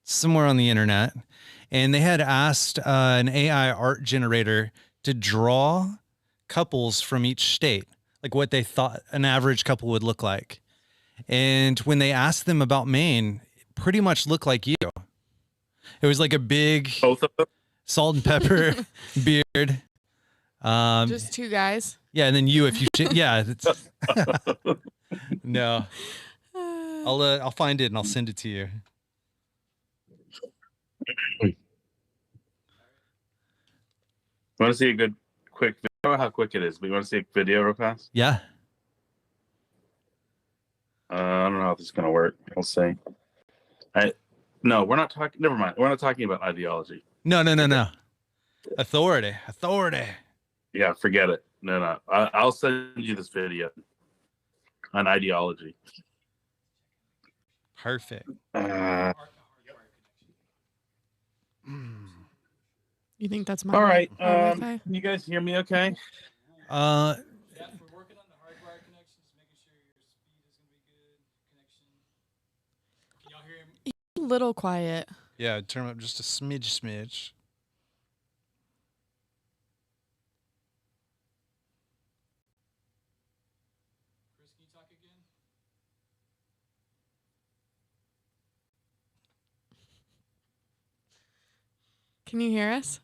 somewhere on the internet, and they had asked an AI art generator to draw couples from each state, like what they thought an average couple would look like. And when they asked them about Maine, it pretty much looked like you. It was like a big Both of them? salt and pepper beard. Just two guys. Yeah, and then you, if you, yeah, it's no. I'll find it and I'll send it to you. Want to see a good quick video? I don't know how quick it is, but you want to see a video real fast? Yeah. I don't know how this is going to work. We'll see. No, we're not talking. Never mind. We're not talking about ideology. No. Authority. Yeah, forget it. No. I'll send you this video on ideology. Perfect. You think that's my All right. Wi-Fi? Can you guys hear me okay? Uh, Yeah, we're working on the hardwire connections, making sure your speed is gonna be good. Connection. Can y'all hear me? A little quiet. yeah, turn up just a smidge. Chris, can you talk again? Can you hear us?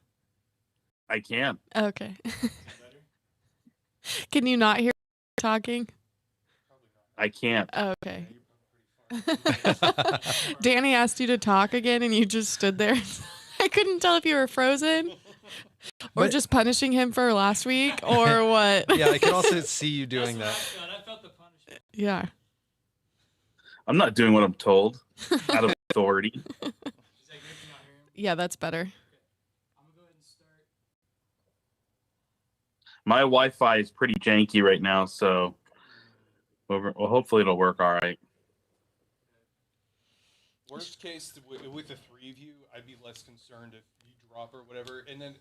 I can. Okay. Can you not hear talking? I can't. Okay. Danny asked you to talk again and you just stood there. I couldn't tell if you were frozen or But- just punishing him for last week or what. Yeah, I can also see you doing that. I felt the punishment. Yeah. I'm not doing what I'm told out of authority. Is that good? Can y'all hear him? Yeah, that's better. I'm gonna go ahead and start. My Wi-Fi is pretty janky right now, so well, hopefully it'll work all right. Worst case, with the three of you, I'd be less concerned if you drop or whatever. And then,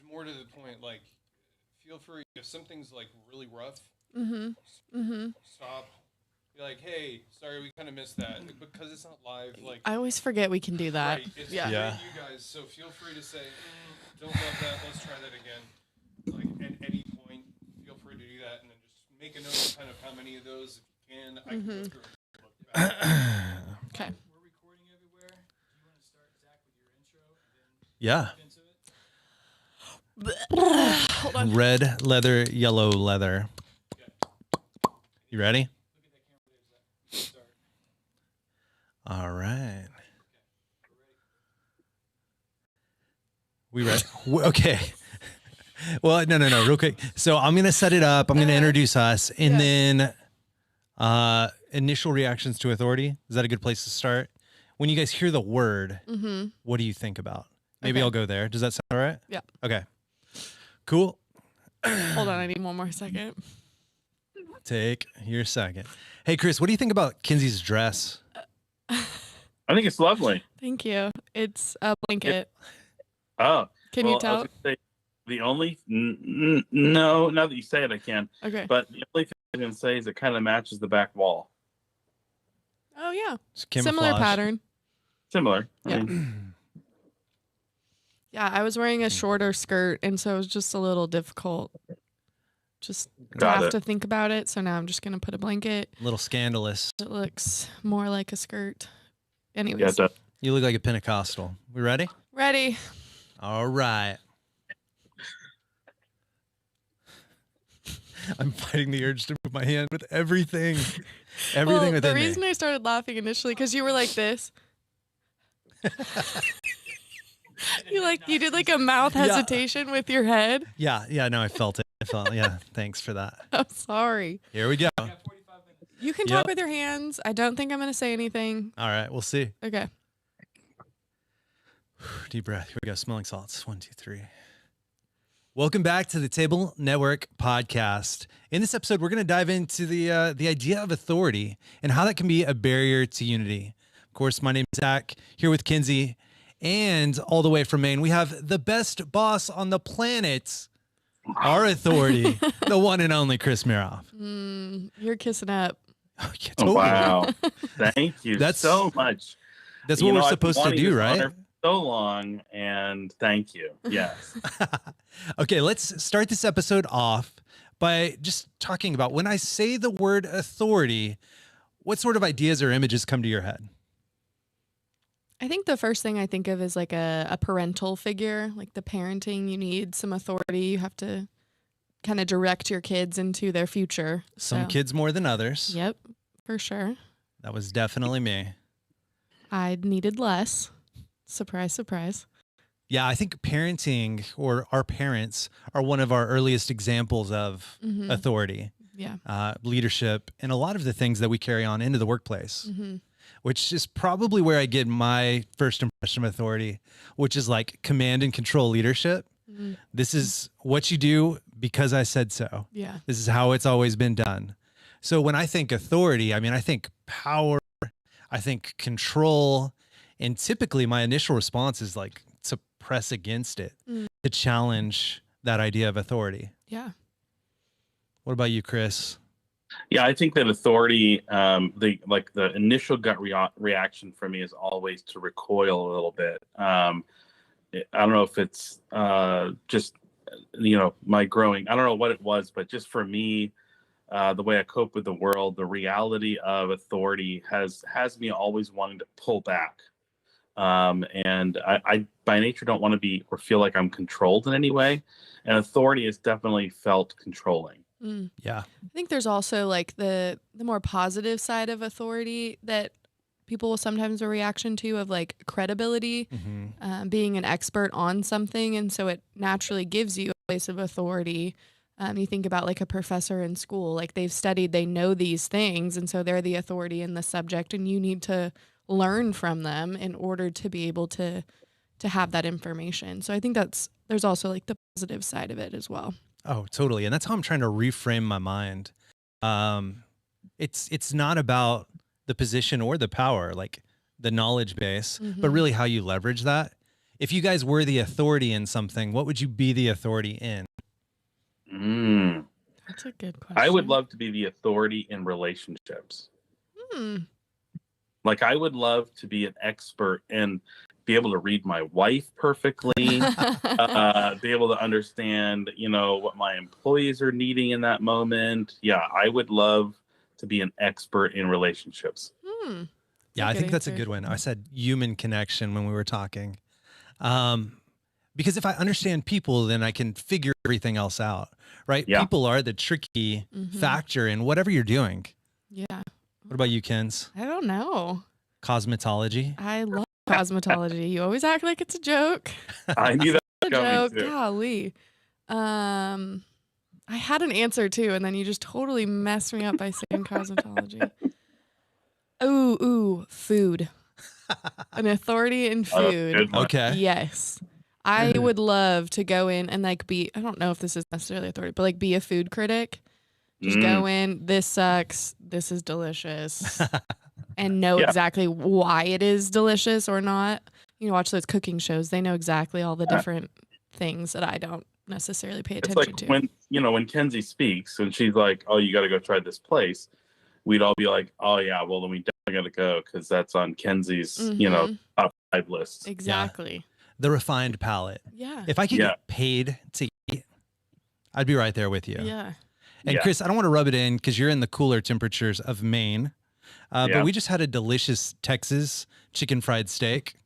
more to the point, like, feel free if something's like really rough, stop. Be like, hey, sorry, we kind of missed that because it's not live. Like, I always forget we can do that. right, it's Yeah. for Yeah. you guys. So feel free to say, don't love that. Let's try that again. Like at any point, feel free to do that, and then just make a note of kind of how many of those if you can. I can go through and look back. Okay. We're recording everywhere. Do you want to start, Zach, with your intro and Yeah. then into it? Hold on. Red leather, yellow leather. You ready? Look at that camera there, Zach. Start. All right. We ready? Okay. Well, no, real quick. So I'm going to set it up. I'm going to introduce us and then initial reactions to authority. Is that a good place to start? When you guys hear the word, what do you think about? Maybe Okay. I'll go there. Does that sound all right? Yeah. Okay. Cool. Hold on. I need one more second. Take your second. Hey, Chris, what do you think about Kinsey's dress? I think it's lovely. Thank you. It's a blanket. Oh, Can you well, I tell? was gonna say, the only no, now that you say it, I can. Okay. But the only thing I can say is it kind of matches the back wall. Oh, yeah. It's Similar camouflage. pattern. Similar. Yeah. I mean, Yeah, I was wearing a shorter skirt, and so it was just a little difficult. Just Got have it. to think about it. So now I'm just gonna put a blanket. A little scandalous. It looks more like a skirt. yeah, Anyways, You look like a Pentecostal. We ready? ready? All right. I'm fighting the urge to move my hand with everything. Everything Well, within the me. reason I started laughing initially because you were like this. You did like a mouth Yeah. hesitation with your head. Yeah, no, I felt it. Yeah, thanks for that. I'm sorry. Here we go. We got 45 minutes. You can Yep. talk with your hands. I don't think I'm gonna say anything. All right, we'll see. Okay. Deep breath. Here we go. Smelling salts. 1, 2, 3. Welcome back to the Table Network podcast. In this episode, we're going to dive into the idea of authority and how that can be a barrier to unity. Of course, my name is Zach, here with Kinsey, and all the way from Maine, we have the best boss on the planet, our authority, the one and only Chris Miroff. You're kissing up. Oh, yeah, Oh, totally. wow. Thank you That's- so much. That's You what know, we're I've been supposed to wanting do, this right? honor for so long, and thank you. Yes. Okay, let's start this episode off by just talking about when I say the word authority, what sort of ideas or images come to your head? I think the first thing I think of is like a parental figure, like the parenting. You need some authority. You have to kind of direct your kids into their future. Some So, kids more than others. Yep, for sure. That was definitely me. I needed less. Surprise, surprise. Yeah, I think parenting or our parents are one of our earliest examples of Mhm. authority, Yeah. leadership, and a lot of the things that we carry on into the workplace, hmm which is probably where I get my first impression of authority, which is like command and control leadership. hmm This is what you do because I said so. Yeah. This is how it's always been done. So when I think authority, I mean, I think power, I think control, and typically my initial response is like to press against it, Mm. to challenge that idea of authority. Yeah. What about you, Chris? Yeah, I think that authority, the initial gut reaction for me is always to recoil a little bit. I don't know if it's just my growing. I don't know what it was, but just for me, the way I cope with the world, the reality of authority has me always wanting to pull back. And I by nature don't want to be or feel like I'm controlled in any way, and authority is definitely felt controlling. Mm. Yeah. I think there's also like the more positive side of authority that people will sometimes have a reaction to of like credibility, being an expert on something, and so it naturally gives you a place of authority. You think about like a professor in school, like they've studied, they know these things, and so they're the authority in the subject, and you need to learn from them in order to be able to have that information. So I think there's also like the positive side of it as well. Oh, totally. And that's how I'm trying to reframe my mind. It's not about the position or the power, like the knowledge base, but Mhm. really how you leverage that. If you guys were the authority in something, what would you be the authority in? Mm. That's a good question. I would love to be the authority in relationships. Hmm. Like I would love to be an expert and be able to read my wife perfectly, be able to understand, what my employees are needing in that moment. Yeah, I would love to be an expert in relationships. Hmm. Yeah, I Good think that's a answer. good one. I said human connection when we were talking. Because if I understand people, then I can figure everything else out, right? Yeah. People are the tricky Mhm. factor in whatever you're doing. Yeah. What about you, Kens? I don't know. Cosmetology? I love cosmetology. You always act like it's a joke. I knew that A was coming joke. too. Golly. I had an answer too, and then you just totally messed me up by saying cosmetology. Ooh, food. An authority in Oh, food. good one. Okay. Yes. I would love to go in and like I don't know if this is necessarily authority, but like be a food critic. Just go in, this sucks, this is delicious. And know Yeah. exactly why it is delicious or not. Watch those cooking shows. They know exactly all the different things that I don't necessarily pay It's attention like to. when Kenzie speaks and she's like, "Oh, you got to go try this place," we'd all be like, "Oh yeah, well then we definitely got to go because that's on Kenzie's, Mhm. top 5 list." Exactly. The refined palate. Yeah. If I could Yeah. get paid to eat, I'd be right there with you. Yeah. And Yeah. Chris, I don't want to rub it in because you're in the cooler temperatures of Maine. Yeah. But we just had a delicious Texas chicken fried steak.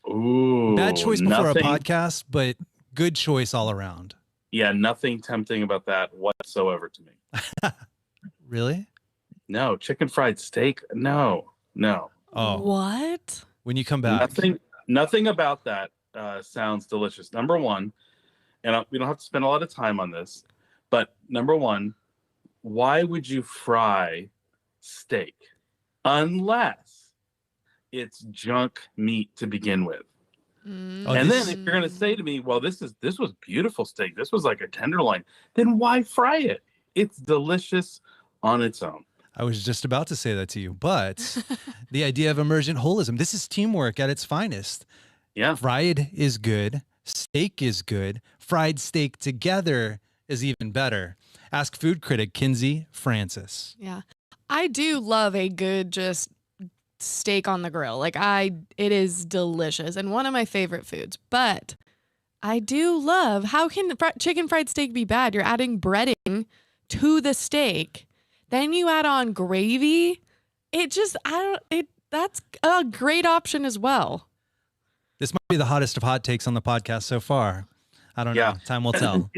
Ooh, Bad choice before nothing, a podcast, but good choice all around. Yeah, nothing tempting about that whatsoever to me. Really? No, chicken fried steak. No. Oh, What? when you come back. Nothing about that sounds delicious. Number one, and we don't have to spend a lot of time on this, but number one, why would you fry steak unless it's junk meat to begin with? Mm. Oh, And this- then if you're going to say to me, well, this was beautiful steak, this was like a tenderloin, then why fry it? It's delicious on its own. I was just about to say that to you, but the idea of emergent holism, this is teamwork at its finest. Yeah. Fried is good. Steak is good. Fried steak together is even better. Ask food critic Kinsey Francis. Yeah. I do love a good just steak on the grill. Like it is delicious and one of my favorite foods. But I do love, how can chicken fried steak be bad? You're adding breading to the steak. Then you add on gravy. That's a great option as well. This might be the hottest of hot takes on the podcast so far. I don't know. Time will tell.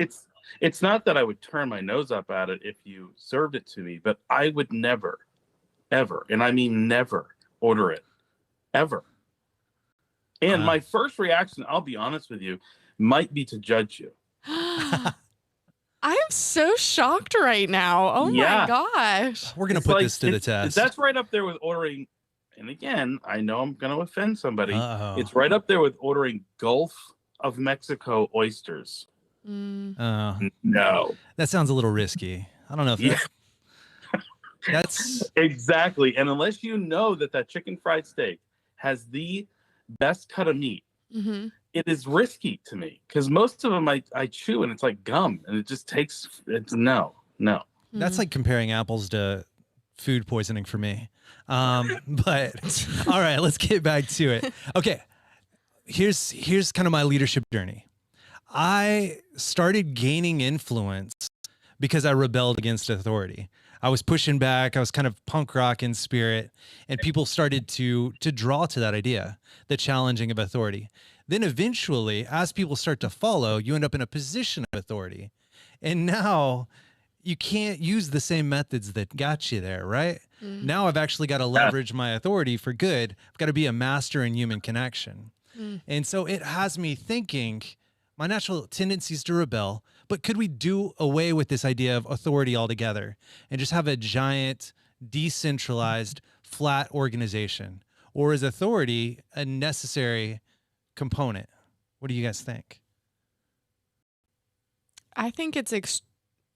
It's not that I would turn my nose up at it if you served it to me, but I would never, ever, and I mean never, order it. Ever. And my first reaction, I'll be honest with you, might be to judge you. I am so shocked right now. Oh my gosh. We're going to put this to the test. That's right up there with ordering, and again, I know I'm going to offend somebody. Uh-oh. It's right up there with ordering Gulf of Mexico oysters. Oh, No. that sounds a little risky. I don't know if that's exactly. And unless you know that chicken fried steak has the best cut of meat, it is risky to me because most of them I chew and it's like gum and it just no. That's like comparing apples to food poisoning for me. But all right, let's get back to it. Okay. Here's kind of my leadership journey. I started gaining influence because I rebelled against authority. I was pushing back. I was kind of punk rock in spirit, and people started to draw to that idea, the challenging of authority. Then eventually, as people start to follow, you end up in a position of authority. And now you can't use the same methods that got you there, right? Now I've actually got to leverage my authority for good. I've got to be a master in human connection. And so it has me thinking, my natural tendency is to rebel, but could we do away with this idea of authority altogether and just have a giant, decentralized, flat organization? Or is authority a necessary component? What do you guys think? I think it's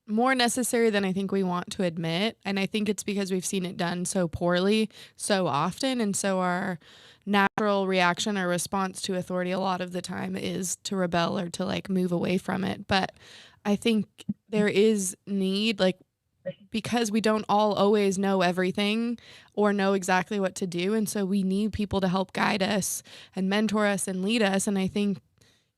more necessary than I think we want to admit. And I think it's because we've seen it done so poorly so often. And so our natural reaction or response to authority a lot of the time is to rebel or to like move away from it. But I think there is need, like, because we don't all always know everything or know exactly what to do. And so we need people to help guide us and mentor us and lead us. And I think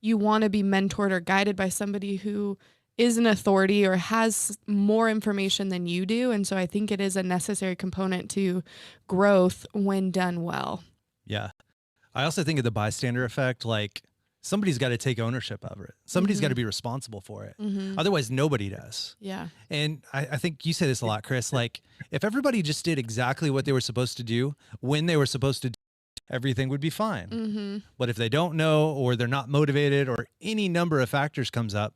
you want to be mentored or guided by somebody who is an authority or has more information than you do. And so I think it is a necessary component to growth when done well. Yeah. I also think of the bystander effect. Like, somebody's got to take ownership of it. Somebody's got to be responsible for it. Otherwise, nobody does. Yeah. And I think you say this a lot, Chris. Like, if everybody just did exactly what they were supposed to do when they were supposed to do, everything would be fine. But if they don't know, or they're not motivated, or any number of factors comes up,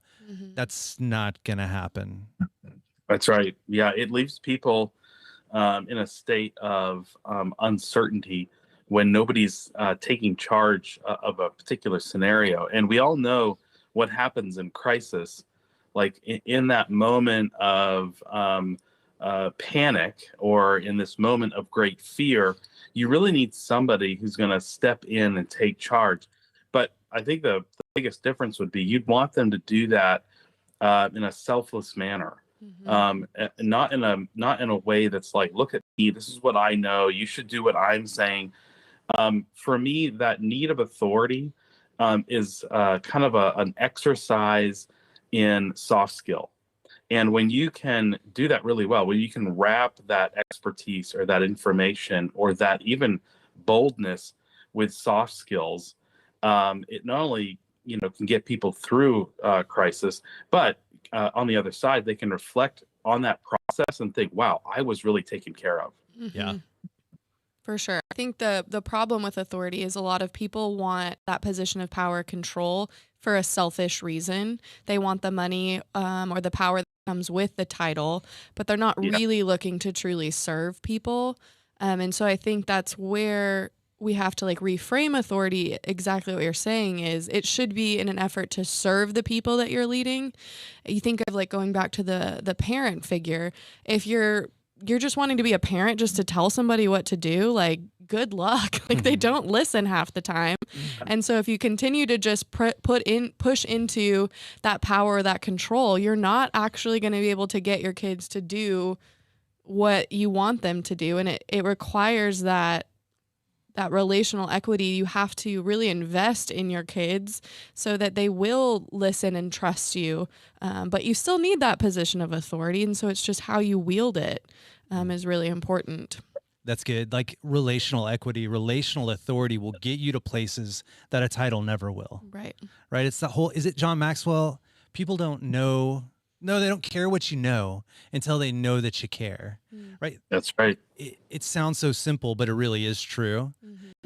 that's not going to happen. That's right. Yeah. It leaves people in a state of uncertainty when nobody's taking charge of a particular scenario. And we all know what happens in crisis. Like in that moment of panic, or in this moment of great fear, you really need somebody who's going to step in and take charge. But I think the biggest difference would be you'd want them to do that in a selfless manner. Not in a way that's like, look at me, this is what I know, you should do what I'm saying. For me, that need of authority is kind of an exercise in soft skill. And when you can do that really well, when you can wrap that expertise or that information or that even boldness with soft skills, it not only can get people through crisis, but on the other side, they can reflect on that process and think, wow, I was really taken care of. Yeah. For sure. I think the problem with authority is a lot of people want that position of power control for a selfish reason. They want the money or the power that comes with the title, but they're not really looking to truly serve people. And so I think that's where we have to like reframe authority. Exactly what you're saying is it should be in an effort to serve the people that you're leading. You think of like going back to the parent figure. If you're just wanting to be a parent just to tell somebody what to do, like, good luck. Like, they don't listen half the time. And so if you continue to just push into that power, that control, you're not actually going to be able to get your kids to do what you want them to do. And it requires that that relational equity, you have to really invest in your kids so that they will listen and trust you. But you still need that position of authority. And so it's just how you wield it is really important. That's good. Like relational equity, relational authority will get you to places that a title never will. Right. Right? It's the whole, is it John Maxwell? People don't know. No, they don't care what you know until they know that you care. Right? That's right. It sounds so simple, but it really is true.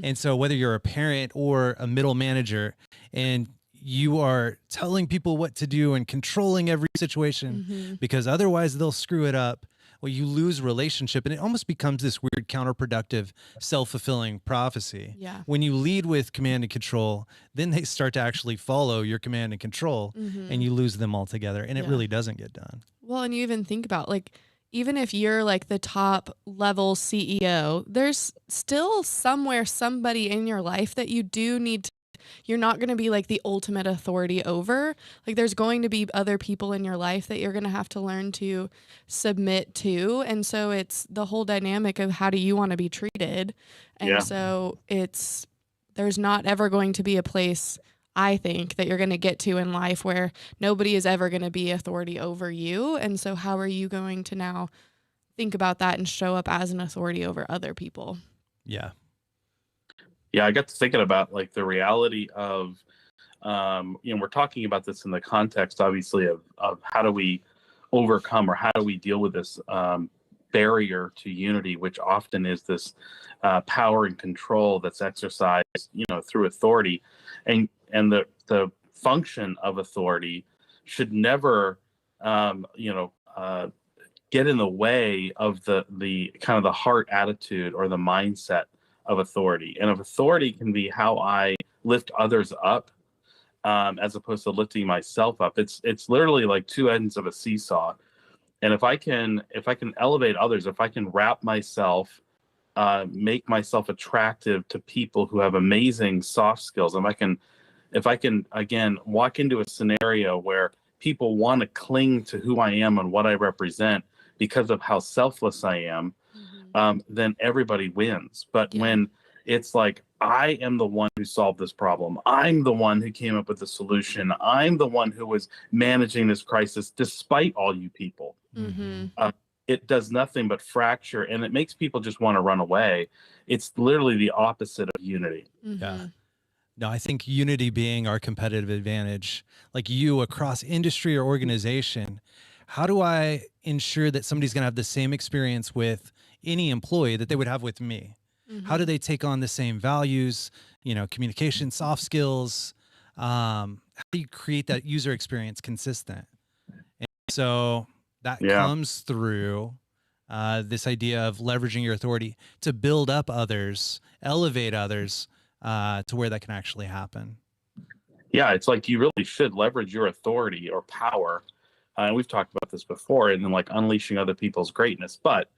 And so whether you're a parent or a middle manager and you are telling people what to do and controlling every situation because otherwise they'll screw it up, well, you lose relationship, and it almost becomes this weird counterproductive, self-fulfilling prophecy. Yeah. When you lead with command and control, then they start to actually follow your command and control, and you lose them altogether, and it really doesn't get done. Well, and you even think about, like, even if you're like the top level CEO, there's still somewhere somebody in your life that you do need to, you're not going to be like the ultimate authority over. Like, there's going to be other people in your life that you're going to have to learn to submit to. And so it's the whole dynamic of how do you want to be treated? And so there's not ever going to be a place, I think, that you're going to get to in life where nobody is ever going to be authority over you. And so how are you going to now think about that and show up as an authority over other people? Yeah. Yeah, I got to thinking about like the reality of, we're talking about this in the context, obviously, of how do we overcome or how do we deal with this barrier to unity, which often is this power and control that's exercised, through authority, and the function of authority should never, get in the way of the kind of the heart attitude or the mindset of authority. And if authority can be how I lift others up, as opposed to lifting myself up, it's literally like two ends of a seesaw. And if I can elevate others, if I can wrap myself, make myself attractive to people who have amazing soft skills, if I can again walk into a scenario where people want to cling to who I am and what I represent because of how selfless I am, then everybody wins. But when it's like, I am the one who solved this problem, I'm the one who came up with the solution, I'm the one who was managing this crisis despite all you people, it does nothing but fracture, and it makes people just want to run away. It's literally the opposite of unity. Yeah. No, I think unity being our competitive advantage, like you across industry or organization, how do I ensure that somebody's going to have the same experience with any employee that they would have with me? How do they take on the same values, communication, soft skills? How do you create that user experience consistent? And so that comes through this idea of leveraging your authority to build up others, elevate others to where that can actually happen. Yeah, it's like you really should leverage your authority or power. And we've talked about this before, and then like unleashing other people's greatness, but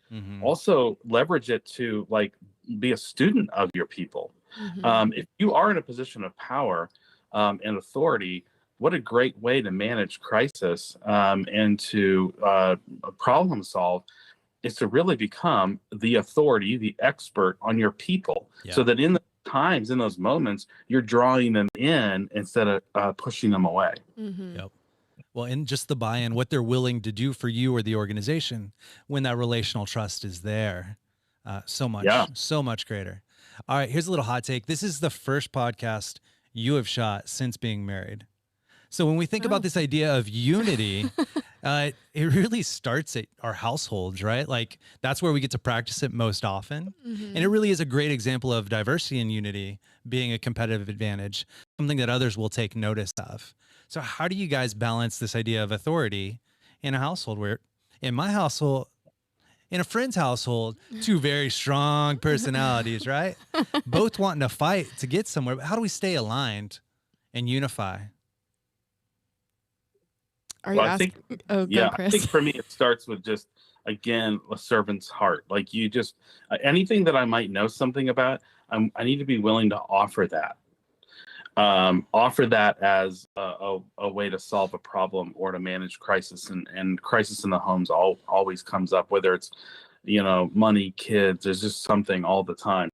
also leverage it to like be a student of your people. If you are in a position of power and authority, what a great way to manage crisis and to problem solve is to really become the authority, the expert on your people, so that in the times, in those moments, you're drawing them in instead of pushing them away. Yep. Well, and just the buy-in, what they're willing to do for you or the organization when that relational trust is there. So much greater. All right, here's a little hot take. This is the first podcast you have shot since being married. So when we think about this idea of unity, it really starts at our households, right? Like that's where we get to practice it most often. And it really is a great example of diversity and unity being a competitive advantage, something that others will take notice of. So how do you guys balance this idea of authority in a household where in my household, in a friend's household, two very strong personalities, right? Both wanting to fight to get somewhere. But how do we stay aligned and unify? Are you asking? Go, Chris. I think for me, it starts with just, again, a servant's heart. Like you just, anything that I might know something about, I need to be willing to offer that. Offer that as a way to solve a problem or to manage crisis, and crisis in the homes always comes up, whether it's money, kids, there's just something all the time.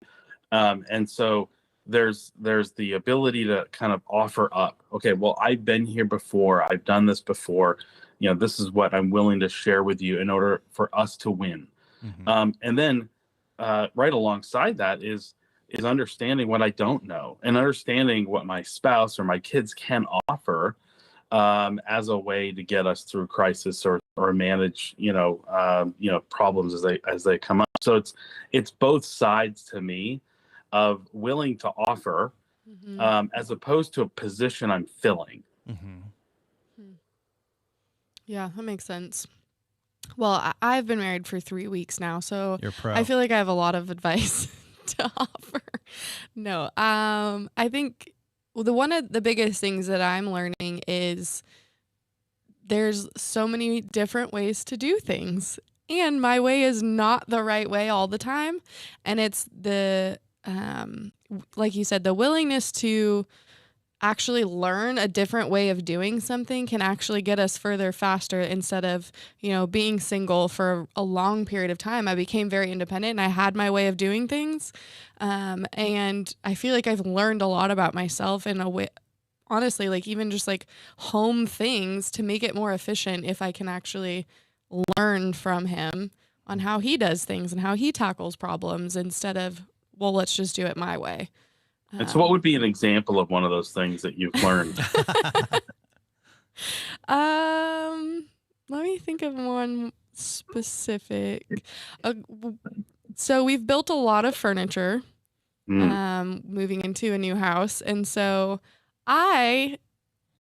And so there's the ability to kind of offer up, okay, well, I've been here before, I've done this before, this is what I'm willing to share with you in order for us to win. And then right alongside that is understanding what I don't know, and understanding what my spouse or my kids can offer as a way to get us through crisis or manage problems as they come up. So it's both sides to me of willing to offer as opposed to a position I'm filling. Yeah, that makes sense. Well, I've been married for 3 weeks now, so You're pro. I feel like I have a lot of advice to offer. No, I think one of the biggest things that I'm learning is there's so many different ways to do things, and my way is not the right way all the time. And it's the, like you said, the willingness to actually learn a different way of doing something can actually get us further faster. Instead of, being single for a long period of time, I became very independent and I had my way of doing things. And I feel like I've learned a lot about myself in a way, honestly, like even just like home things to make it more efficient if I can actually learn from him on how he does things and how he tackles problems instead of, well, let's just do it my way. And so what would be an example of one of those things that you've learned? Let me think of one specific. So we've built a lot of furniture, moving into a new house. And so I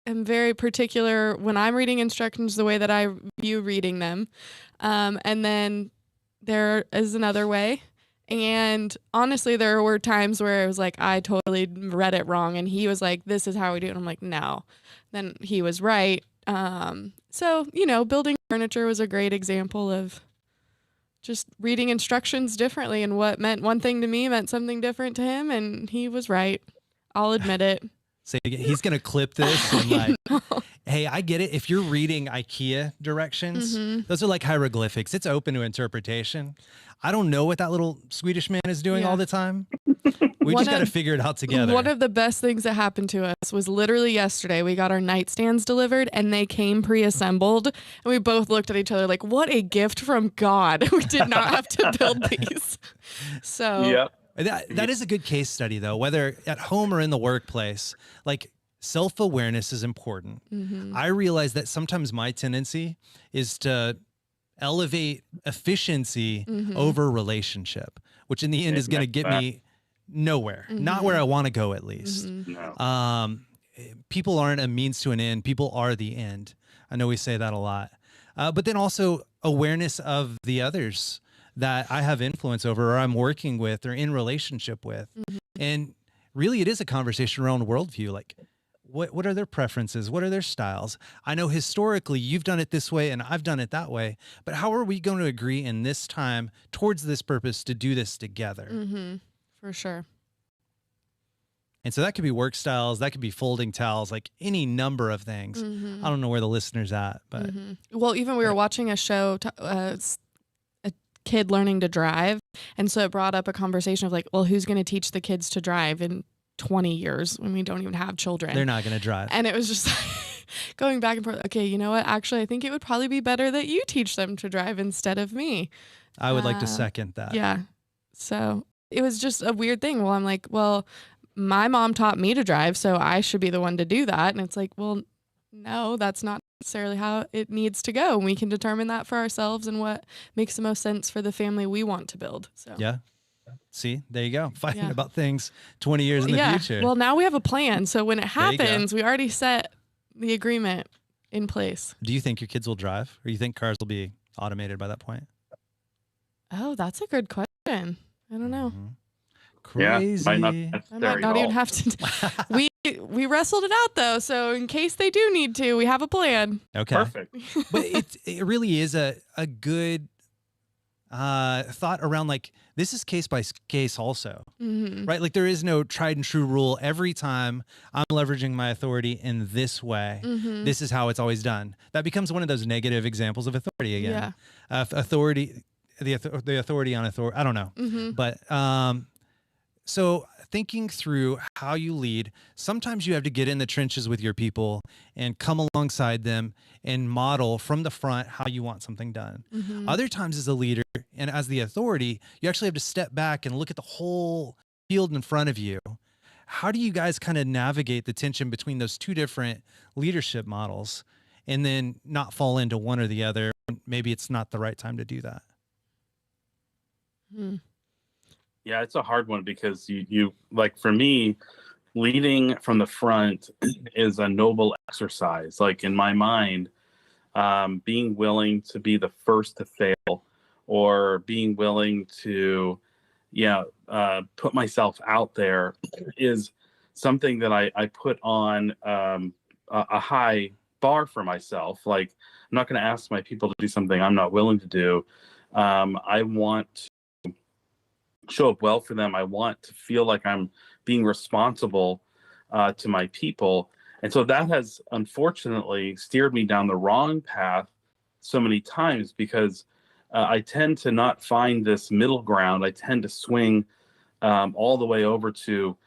am very particular when I'm reading instructions, the way that I view reading them. And then there is another way. And honestly, there were times where it was like, I totally read it wrong. And he was like, this is how we do it. And I'm like, no. Then he was right. So, building furniture was a great example of just reading instructions differently. And what meant one thing to me meant something different to him. And he was right. I'll admit it. Say it again. He's going to clip this and like, hey, I get it. If you're reading IKEA directions, those are like hieroglyphics. It's open to interpretation. I don't know what that little Swedish man is doing all the time. We just got to figure it out together. One of the best things that happened to us was literally yesterday. We got our nightstands delivered and they came pre-assembled. And we both looked at each other like, what a gift from God. We did not have to build these. So Yep. That is a good case study, though, whether at home or in the workplace. Like, self-awareness is important. I realize that sometimes my tendency is to elevate efficiency over relationship, which in the end is going to get me nowhere, not where I want to go, at least. No. People aren't a means to an end. People are the end. I know we say that a lot. But then also awareness of the others that I have influence over or I'm working with or in relationship with. And really it is a conversation around worldview. Like, what are their preferences? What are their styles? I know historically you've done it this way and I've done it that way, but how are we going to agree in this time towards this purpose to do this together? For sure. And so that could be work styles, that could be folding towels, like any number of things. I don't know where the listener's at, but. Well, even we were watching a show, a kid learning to drive. And so it brought up a conversation of like, well, who's going to teach the kids to drive in 20 years when we don't even have children? They're not going to drive. And it was just going back and forth. Okay, you know what? Actually, I think it would probably be better that you teach them to drive instead of me. I would like to second that. Yeah. So it was just a weird thing. Well, I'm like, well, my mom taught me to drive, so I should be the one to do that. And it's like, well, no, that's not necessarily how it needs to go. And we can determine that for ourselves and what makes the most sense for the family we want to build. So yeah. See, there you go. Fighting about things 20 years in the future. Well, now we have a plan. So when it happens, we already set the agreement in place. Do you think your kids will drive, or you think cars will be automated by that point? Oh, that's a good question. I don't know. Crazy. Yeah, I might not even have to. We wrestled it out though, so in case they do need to, we have a plan. Okay. Perfect. But it really is a good thought around, like, this is case by case also, right? Like, there is no tried and true rule. Every time I'm leveraging my authority in this way, this is how it's always done. That becomes one of those negative examples of authority again. Authority, the authority on authority. I don't know, but So thinking through how you lead, sometimes you have to get in the trenches with your people and come alongside them and model from the front how you want something done. Other times as a leader and as the authority, you actually have to step back and look at the whole field in front of you. How do you guys kind of navigate the tension between those two different leadership models and then not fall into one or the other? Maybe it's not the right time to do that. Yeah, it's a hard one because you like, for me, leading from the front is a noble exercise. Like, in my mind, being willing to be the first to fail, or being willing to, put myself out there, is something that I put on a high bar for myself. Like, I'm not going to ask my people to do something I'm not willing to do. I want to show up well for them. I want to feel like I'm being responsible to my people. And so that has unfortunately steered me down the wrong path so many times, because I tend to not find this middle ground. I tend to swing all the way over to,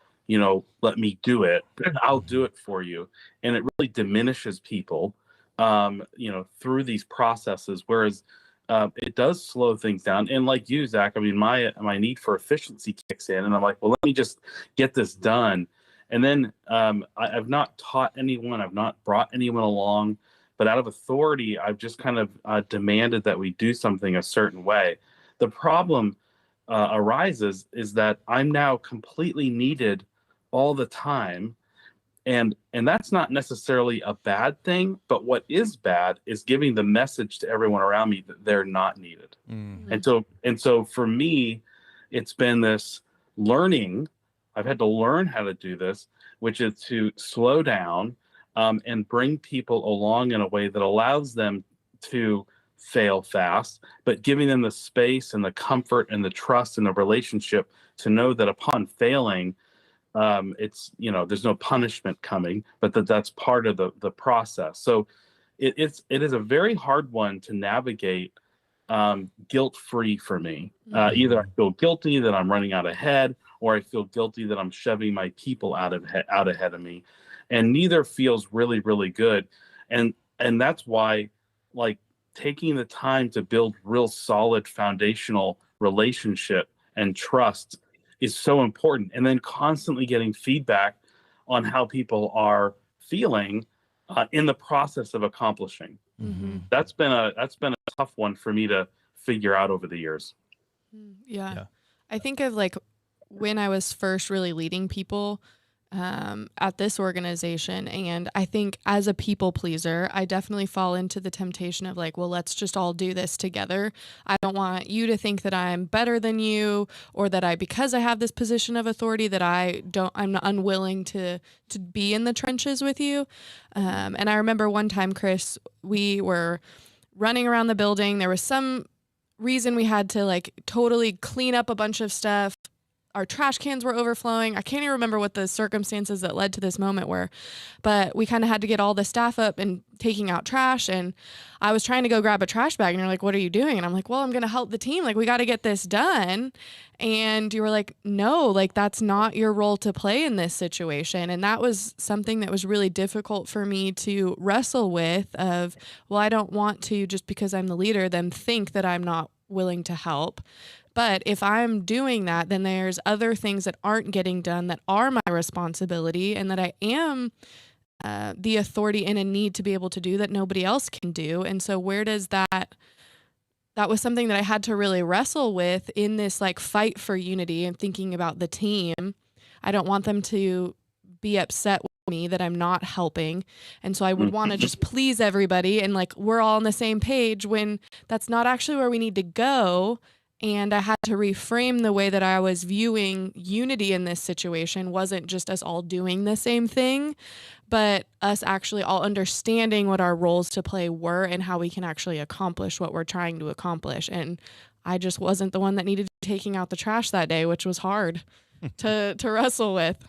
let me do it. I'll do it for you. And it really diminishes people, through these processes. Whereas it does slow things down. And like you, Zach, I mean, my need for efficiency kicks in, and I'm like, well, let me just get this done. And then I've not taught anyone, I've not brought anyone along, but out of authority, I've just kind of demanded that we do something a certain way. The problem arises is that I'm now completely needed all the time. And that's not necessarily a bad thing, but what is bad is giving the message to everyone around me that they're not needed. And so for me, it's been this learning. I've had to learn how to do this, which is to slow down and bring people along in a way that allows them to fail fast, but giving them the space and the comfort and the trust and the relationship to know that upon failing, it's, there's no punishment coming, but that's part of the process. So it is a very hard one to navigate guilt-free for me. Either I feel guilty that I'm running out ahead, or I feel guilty that I'm shoving my people out ahead of me, and neither feels really, really good. And that's why, like, taking the time to build real solid foundational relationship and trust is so important, and then constantly getting feedback on how people are feeling in the process of accomplishing. That's been a tough one for me to figure out over the years. Yeah. I think of, like, when I was first really leading people at this organization, and I think as a people pleaser, I definitely fall into the temptation of, like, well, let's just all do this together. I don't want you to think that I'm better than you, or that because I have this position of authority that I'm unwilling to be in the trenches with you. And I remember one time, Chris, we were running around the building. There was some reason we had to, like, totally clean up a bunch of stuff. Our trash cans were overflowing. I can't even remember what the circumstances that led to this moment were, but we kind of had to get all the staff up and taking out trash. And I was trying to go grab a trash bag, and you're like, what are you doing? And I'm like, well, I'm going to help the team. Like, we got to get this done. And you were like, no, like, that's not your role to play in this situation. And that was something that was really difficult for me to wrestle with, of, well, I don't want to, just because I'm the leader, then think that I'm not willing to help. But if I'm doing that, then there's other things that aren't getting done that are my responsibility, and that I am the authority in a need to be able to do that nobody else can do. And so where does that was something that I had to really wrestle with in this, like, fight for unity and thinking about the team. I don't want them to be upset with me that I'm not helping. And so I would want to just please everybody and, like, we're all on the same page, when that's not actually where we need to go. And I had to reframe the way that I was viewing unity in this situation. Wasn't just us all doing the same thing, but us actually all understanding what our roles to play were and how we can actually accomplish what we're trying to accomplish. And I just wasn't the one that needed taking out the trash that day, which was hard to wrestle with.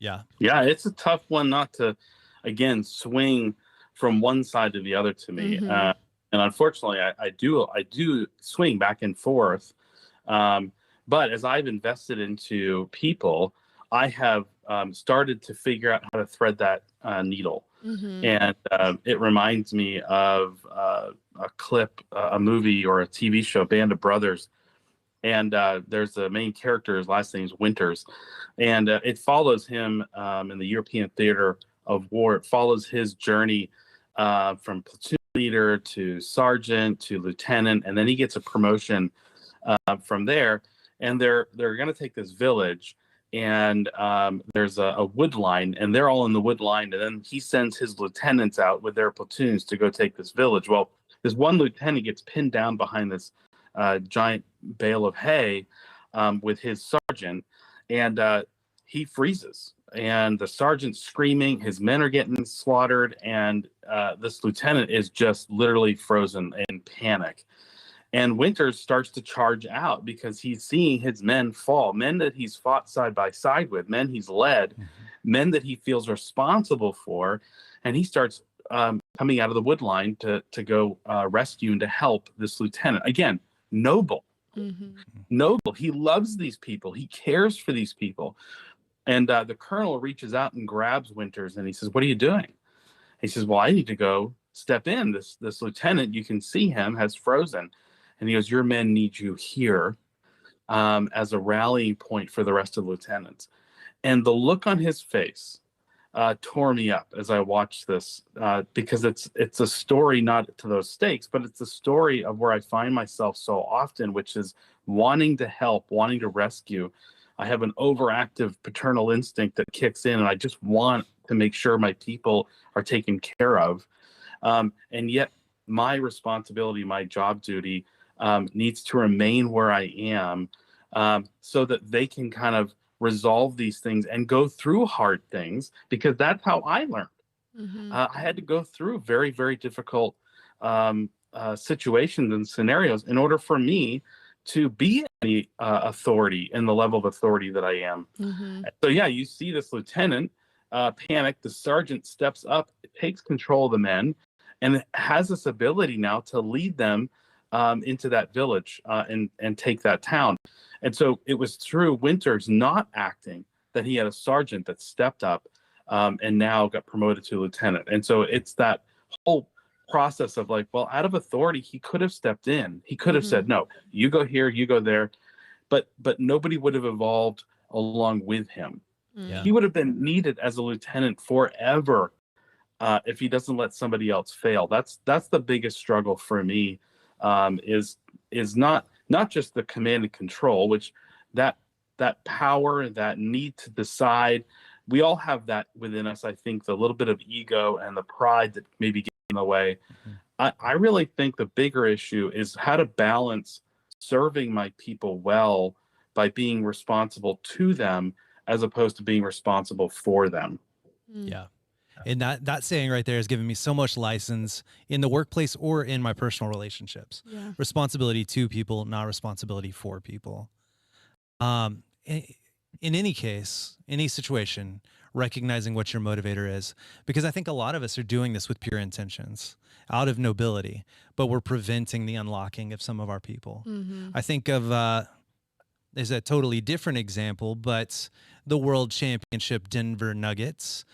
Yeah. Yeah, it's a tough one not to, again, swing from one side to the other to me. And unfortunately, I do swing back and forth. But as I've invested into people, I have started to figure out how to thread that needle. Mm-hmm. And it reminds me of a clip, a movie or a TV show, Band of Brothers. And there's the main character, his last name is Winters. And it follows him in the European theater of war. It follows his journey from platoon leader to sergeant to lieutenant. And then he gets a promotion from there. And they're going to take this village. And there's a wood line, and they're all in the wood line. And then he sends his lieutenants out with their platoons to go take this village. Well, this one lieutenant gets pinned down behind this giant bale of hay with his sergeant, and he freezes. And the sergeant's screaming, his men are getting slaughtered, and this lieutenant is just literally frozen in panic. And Winters starts to charge out because he's seeing his men fall, men that he's fought side by side with, men he's led, men that he feels responsible for. And he starts coming out of the wood line to go rescue and to help this lieutenant. Again, noble, noble. He loves these people. He cares for these people. And the colonel reaches out and grabs Winters, and he says, "What are you doing?" He says, "Well, I need to go step in. This lieutenant, you can see him, has frozen." And he goes, "Your men need you here as a rallying point for the rest of the lieutenants." And the look on his face tore me up as I watched this because it's a story not to those stakes, but it's a story of where I find myself so often, which is wanting to help, wanting to rescue. I have an overactive paternal instinct that kicks in, and I just want to make sure my people are taken care of. And yet my responsibility, my job duty needs to remain where I am so that they can kind of resolve these things and go through hard things, because that's how I learned. I had to go through very, very difficult situations and scenarios in order for me to be any authority in the level of authority that I am. So yeah, you see this lieutenant panic. The sergeant steps up, takes control of the men, and has this ability now to lead them into that village and take that town. And so it was through Winters not acting that he had a sergeant that stepped up and now got promoted to lieutenant. And so it's that whole process of like, well, out of authority, he could have stepped in. He could have said, "No, you go here, you go there." But nobody would have evolved along with him. Yeah. He would have been needed as a lieutenant forever if he doesn't let somebody else fail. That's the biggest struggle for me. Is not just the command and control, which that power, that need to decide, we all have that within us. I think the little bit of ego and the pride that maybe get in the way. I really think the bigger issue is how to balance serving my people well by being responsible to them as opposed to being responsible for them. Yeah. And that saying right there has given me so much license in the workplace or in my personal relationships. Yeah. Responsibility to people, not responsibility for people. In any case, any situation, recognizing what your motivator is, because I think a lot of us are doing this with pure intentions, out of nobility, but we're preventing the unlocking of some of our people. I think of there's a totally different example, but the World Championship Denver Nuggets.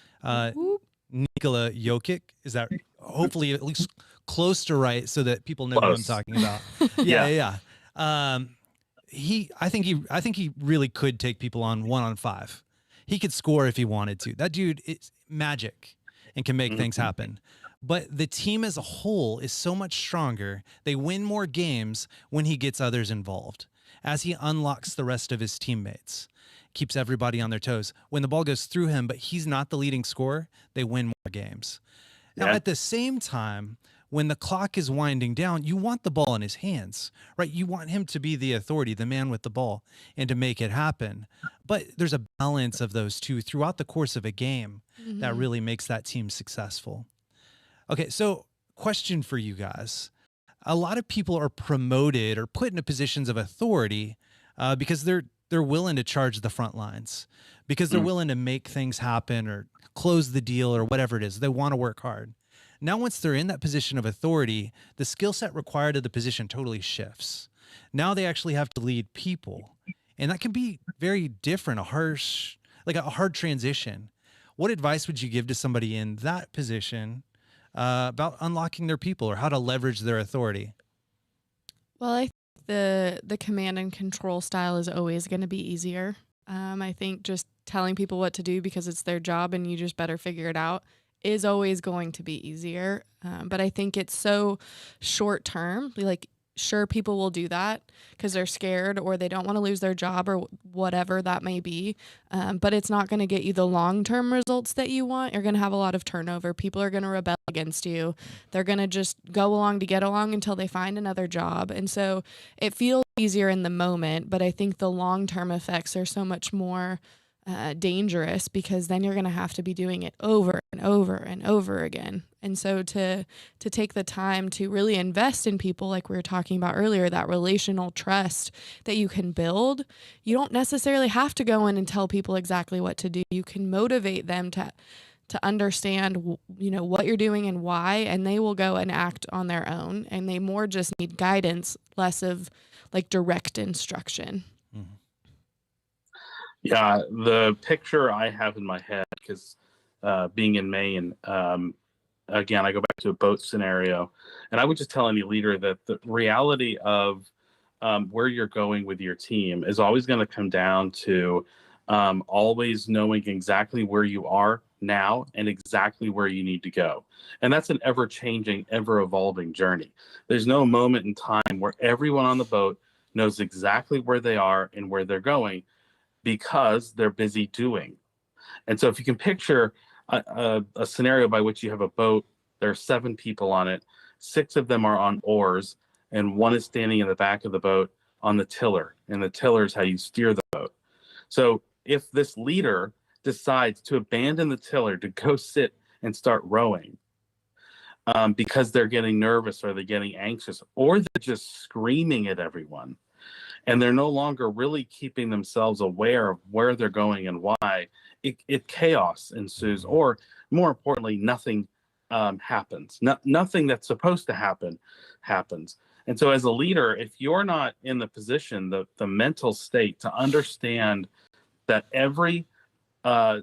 Nikola Jokic, is that hopefully at least close to right so that people know Close. who I'm talking about? Yeah. I think he really could take people on 1-on-5. He could score if he wanted to. That dude is magic and can make things happen. But the team as a whole is so much stronger. They win more games when he gets others involved, as he unlocks the rest of his teammates, keeps everybody on their toes. When the ball goes through him, but he's not the leading scorer, they win more games. Now, at the same time, when the clock is winding down, you want the ball in his hands, right? You want him to be the authority, the man with the ball, and to make it happen. But there's a balance of those two throughout the course of a game that really makes that team successful. Okay, so question for you guys. A lot of people are promoted or put into positions of authority because they're willing to charge the front lines, because they're willing to make things happen or close the deal or whatever it is. They want to work hard. Now, once they're in that position of authority, the skill set required of the position totally shifts. Now they actually have to lead people And that can be very different, like a hard transition. What advice would you give to somebody in that position about unlocking their people or how to leverage their authority? Well, I think the command and control style is always going to be easier. I think just telling people what to do because it's their job and you just better figure it out is always going to be easier. But I think it's so short term. Like, sure, people will do that because they're scared or they don't want to lose their job or whatever that may be. But it's not going to get you the long term results that you want. You're going to have a lot of turnover. People are going to rebel against you. They're going to just go along to get along until they find another job. And so it feels easier in the moment, but I think the long term effects are so much more dangerous because then you're going to have to be doing it over and over and over again. And so to take the time to really invest in people, like we were talking about earlier, that relational trust that you can build, you don't necessarily have to go in and tell people exactly what to do. You can motivate them to understand, what you're doing and why, and they will go and act on their own. And they more just need guidance, less of like direct instruction. Mm-hmm. Yeah, the picture I have in my head, because being in Maine, again, I go back to a boat scenario, and I would just tell any leader that the reality of where you're going with your team is always going to come down to always knowing exactly where you are now and exactly where you need to go. And that's an ever-changing, ever-evolving journey. There's no moment in time where everyone on the boat knows exactly where they are and where they're going, because they're busy doing. And so if you can picture a scenario by which you have a boat, there are 7 people on it, 6 of them are on oars, and 1 is standing in the back of the boat on the tiller. And the tiller is how you steer the boat. So if this leader decides to abandon the tiller to go sit and start rowing because they're getting nervous or they're getting anxious, or they're just screaming at everyone, and they're no longer really keeping themselves aware of where they're going and why, it chaos ensues, or more importantly, nothing happens. Nothing that's supposed to happen happens. And so as a leader, if you're not in the position, the mental state to understand that every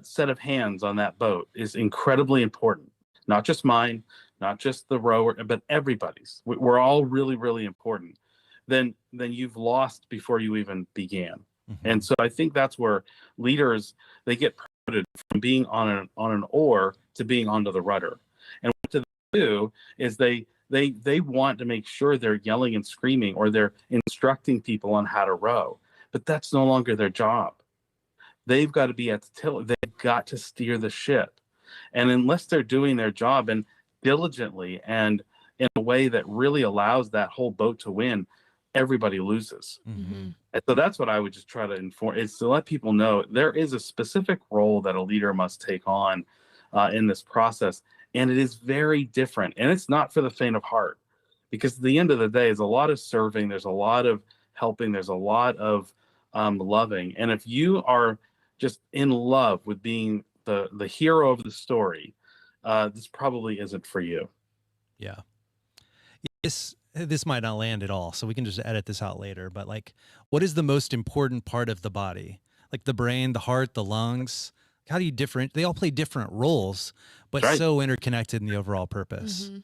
set of hands on that boat is incredibly important, not just mine, not just the rower, but everybody's. We're all really, really important. Then you've lost before you even began. Mm-hmm. And so I think that's where leaders, they get promoted from being on an oar to being onto the rudder. And what they do is they want to make sure they're yelling and screaming, or they're instructing people on how to row. But that's no longer their job. They've got to be at the tiller. They've got to steer the ship. And unless they're doing their job and diligently and in a way that really allows that whole boat to win, everybody loses. Mm-hmm. And so that's what I would just try to inform, is to let people know there is a specific role that a leader must take on in this process. And it is very different. And it's not for the faint of heart, because at the end of the day, there's a lot of serving, there's a lot of helping, there's a lot of loving. And if you are just in love with being the hero of the story, this probably isn't for you. Yeah. This might not land at all, so we can just edit this out later. But like, what is the most important part of the body? Like the brain, the heart, the lungs. How do you they all play different roles, but right. So interconnected in the overall purpose. Mm-hmm.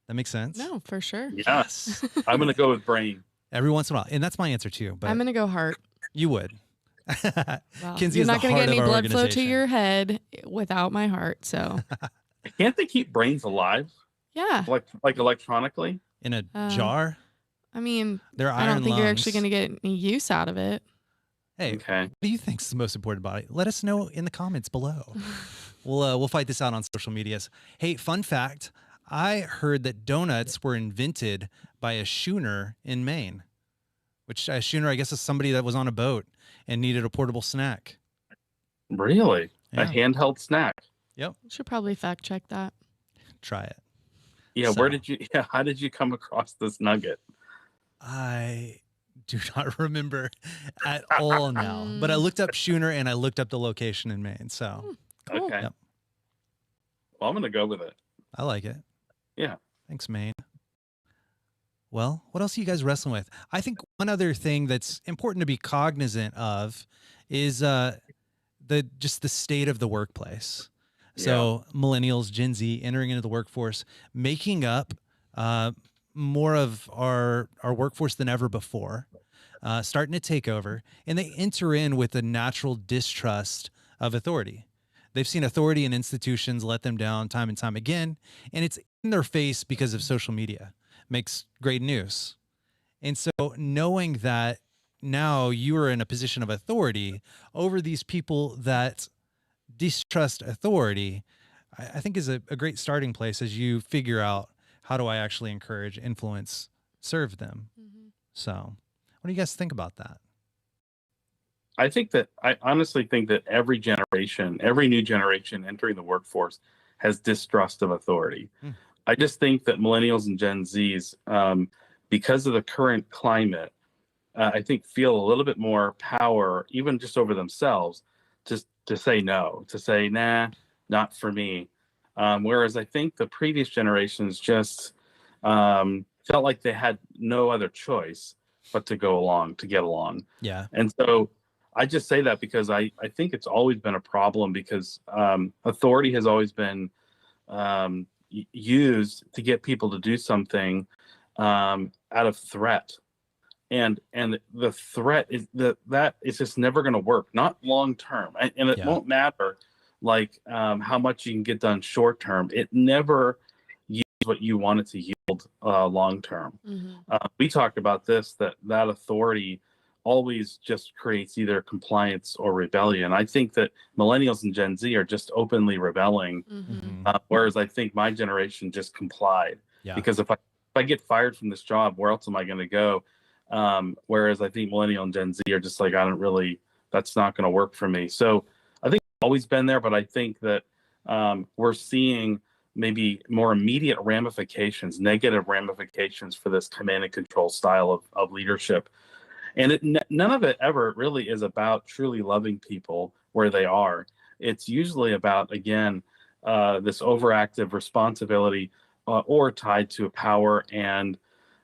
That makes sense? No, for sure. Yes. I'm going to go with brain. Every once in a while. And that's my answer too. But I'm going to go heart. You would. Well, Kinsey you're is not the going to heart get any of our blood flow to organization. your head without my heart. So Can't they keep brains alive? yeah. Like electronically? In a jar? I mean, They're I iron don't think lungs. you're actually going to get any use out of it. Hey, okay. What do you think is the most important body? Let us know in the comments below. We'll fight this out on social medias. Hey, fun fact. I heard that donuts were invented by a schooner in Maine, which a schooner, I guess, is somebody that was on a boat and needed a portable snack. Really? Yeah. A handheld snack? Yep. Should probably fact check that. Try it. Yeah. So, how did you come across this nugget? I do not remember at all now, but I looked up schooner and I looked up the location in Maine. So cool. Okay. Yep. Well, I'm going to go with it. I like it. Yeah. Thanks, Maine. Well, what else are you guys wrestling with? I think one other thing that's important to be cognizant of is the state of the workplace. So millennials, Gen Z entering into the workforce, making up more of our workforce than ever before, starting to take over, and they enter in with a natural distrust of authority. They've seen authority and institutions let them down time and time again, and it's in their face because of social media. Makes great news. And so knowing that now you are in a position of authority over these people that distrust authority, I think is a great starting place as you figure out, how do I actually encourage, influence, serve them? So what do you guys think about that? I honestly think that every new generation entering the workforce has distrust of authority. I just think that millennials and Gen Zs, because of the current climate, I think feel a little bit more power, even just over themselves, just to say no, to say, nah, not for me. Whereas I think the previous generations just felt like they had no other choice but to go along, to get along. Yeah. And so I just say that because I think it's always been a problem, because authority has always been used to get people to do something out of threat. And the threat is that is just never going to work, not long term. And it won't matter like how much you can get done short term. It never yields what you want it to yield long term. We talked about this, that authority always just creates either compliance or rebellion. I think that millennials and Gen Z are just openly rebelling, whereas I think my generation just complied. Because if I get fired from this job, where else am I going to go? Whereas I think millennial and Gen Z are just like, that's not going to work for me. So I think it's always been there, but I think that we're seeing maybe more immediate ramifications, negative ramifications for this command and control style of leadership. And none of it ever really is about truly loving people where they are. It's usually about, again, this overactive responsibility or tied to power and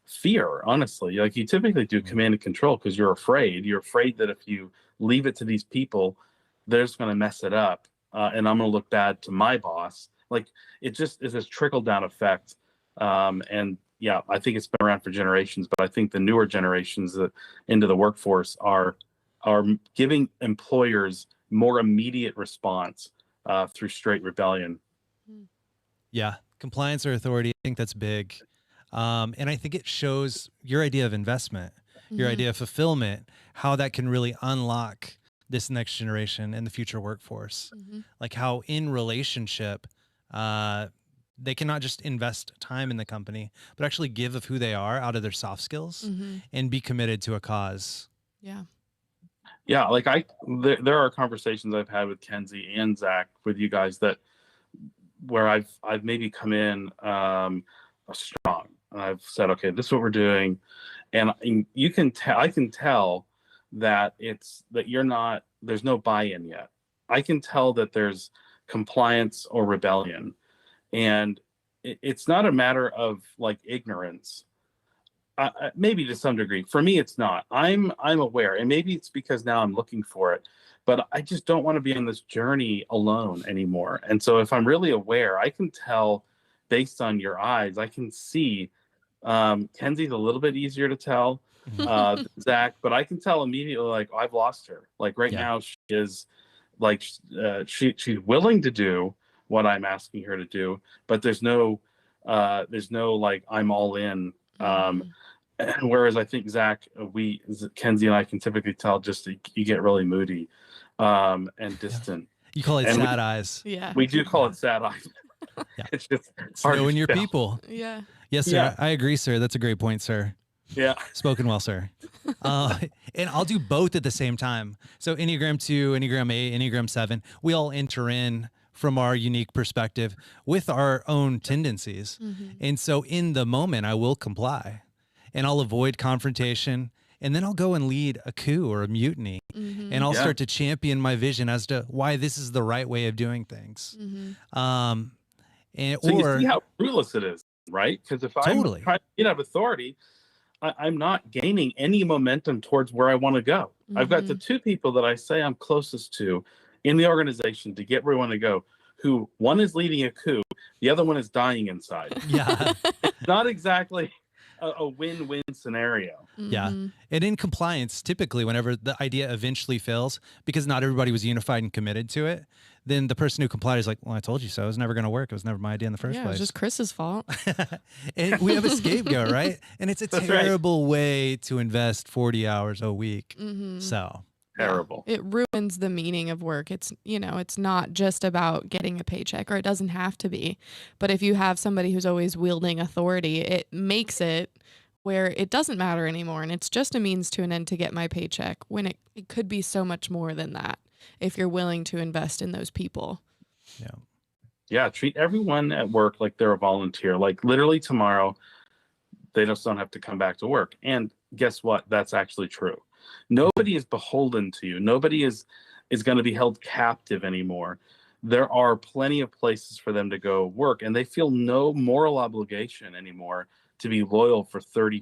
fear, honestly. Like, you typically do command and control because you're afraid. You're afraid that if you leave it to these people, they're just going to mess it up. And I'm going to look bad to my boss. Like, it just is this trickle down effect. And yeah, I think it's been around for generations, but I think the newer generations into the workforce are giving employers more immediate response through straight rebellion. Yeah. Compliance or authority, I think that's big. And I think it shows your idea of investment, your idea of fulfillment, how that can really unlock this next generation and the future workforce. Like how in relationship, they cannot just invest time in the company, but actually give of who they are out of their soft skills and be committed to a cause. Yeah. Like there are conversations I've had with Kenzie and Zach, with you guys, where I've maybe come in strong. I've said, okay, this is what we're doing. And you can tell, I can tell that there's no buy-in yet. I can tell that there's compliance or rebellion. And it's not a matter of like ignorance. Maybe to some degree. For me, it's not. I'm aware, and maybe it's because now I'm looking for it, but I just don't want to be on this journey alone anymore. And so if I'm really aware, I can tell based on your eyes, I can see Kenzie's a little bit easier to tell, Zach, but I can tell immediately, like, I've lost her. Like now she is like, she's willing to do what I'm asking her to do, but there's no like, I'm all in. And whereas I think Zach, Kenzie and I can typically tell just you get really moody and distant. You call it and sad eyes. Yeah. We do call it sad eyes. It's just knowing your people. Yeah. Yes, sir. Yeah. I agree, sir. That's a great point, sir. Yeah. Spoken well, sir. And I'll do both at the same time. So Enneagram 2, Enneagram 8, Enneagram 7, we all enter in from our unique perspective with our own tendencies. And so in the moment, I will comply and I'll avoid confrontation. And then I'll go and lead a coup or a mutiny. And I'll start to champion my vision as to why this is the right way of doing things. You see how ruthless it is, right? Because if I'm trying to get out of authority, I'm not gaining any momentum towards where I want to go. I've got the two people that I say I'm closest to in the organization to get where we want to go, who one is leading a coup, the other one is dying inside. Yeah. Not exactly a win-win scenario. Yeah. And in compliance, typically, whenever the idea eventually fails, because not everybody was unified and committed to it, then the person who complied is like, well, I told you so. It was never going to work. It was never my idea in the first Yeah, it place. was just Chris's fault. And we have a scapegoat, right? And it's a That's right. terrible way to invest 40 hours a week. So, Terrible. It ruins the meaning of work. It's, you know, it's not just about getting a paycheck, or it doesn't have to be. But if you have somebody who's always wielding authority, it makes it where it doesn't matter anymore. And it's just a means to an end to get my paycheck, when it could be so much more than that if you're willing to invest in those people. yeah. Yeah, treat everyone at work like they're a volunteer. Like literally tomorrow, they just don't have to come back to work. And guess what? That's actually true. Nobody is beholden to you. Nobody is going to be held captive anymore. There are plenty of places for them to go work, and they feel no moral obligation anymore to be loyal for 30